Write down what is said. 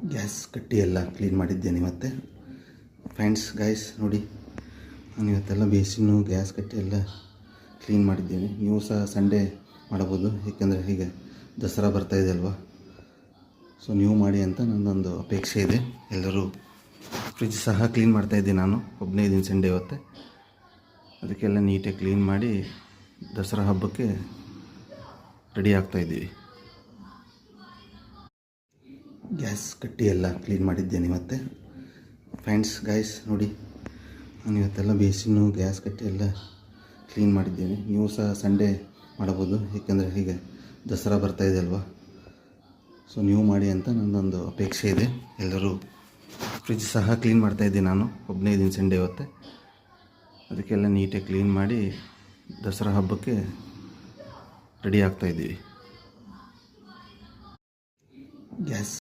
Gas ಕಟ್ಟಿ ಎಲ್ಲ clean ಮಾಡಿದ್ದೇನೆ ಮತ್ತು ಫ್ರೆಂಡ್ಸ್ ಗೈಸ್ ನೋಡಿ, ನಾನು ಇವತ್ತೆಲ್ಲ ಬೇಸಿನ್ನು ಗ್ಯಾಸ್ ಕಟ್ಟಿ ಎಲ್ಲ ಕ್ಲೀನ್ ಮಾಡಿದ್ದೇನೆ. ನೀವು ಸಹ ಸಂಡೇ ಮಾಡಬಹುದು, ಏಕೆಂದರೆ ಹೀಗೆ ದಸರಾ ಬರ್ತಾಯಿದೆ ಅಲ್ವಾ. ಸೊ ನೀವು ಮಾಡಿ ಅಂತ ನನ್ನೊಂದು ಅಪೇಕ್ಷೆ ಇದೆ. ಎಲ್ಲರೂ ಫ್ರಿಜ್ ಸಹ ಕ್ಲೀನ್ ಮಾಡ್ತಾಯಿದ್ದೀನಿ, ನಾನು ಒಬ್ಬನೇ ಇದ್ದೀನಿ ಸಂಡೇ ಇವತ್ತೆ. ಅದಕ್ಕೆಲ್ಲ ನೀಟಾಗಿ ಕ್ಲೀನ್ ಮಾಡಿ ದಸರಾ ಹಬ್ಬಕ್ಕೆ ರೆಡಿ ಆಗ್ತಾಯಿದ್ದೀವಿ. ಗ್ಯಾಸ್ ಕಟ್ಟಿ ಎಲ್ಲ ಕ್ಲೀನ್ ಮಾಡಿದ್ದೇನೆ ಮತ್ತು ಫ್ರೆಂಡ್ಸ್ ಗೈಸ್ ನೋಡಿ, ನಾನು ಇವತ್ತೆಲ್ಲ ಬೇಸಿನ್ನು ಗ್ಯಾಸ್ ಕಟ್ಟಿ ಎಲ್ಲ ಕ್ಲೀನ್ ಮಾಡಿದ್ದೇನೆ. ನೀವು ಸಹ ಸಂಡೇ ಮಾಡಬಹುದು, ಏಕೆಂದರೆ ಹೀಗೆ ದಸರಾ ಬರ್ತಾಯಿದೆ ಅಲ್ವಾ. ಸೊ ನೀವು ಮಾಡಿ ಅಂತ ನನ್ನೊಂದು ಅಪೇಕ್ಷೆ ಇದೆ. ಎಲ್ಲರೂ ಫ್ರಿಜ್ ಸಹ ಕ್ಲೀನ್ ಮಾಡ್ತಾಯಿದ್ದೀನಿ, ನಾನು ಒಬ್ಬನೇ ಇದ್ದೀನಿ ಸಂಡೇ ಇವತ್ತೆ. ಅದಕ್ಕೆಲ್ಲ ನೀಟಾಗಿ ಕ್ಲೀನ್ ಮಾಡಿ ದಸರಾ ಹಬ್ಬಕ್ಕೆ ರೆಡಿ ಆಗ್ತಾಯಿದ್ದೀವಿ. ಗ್ಯಾಸ್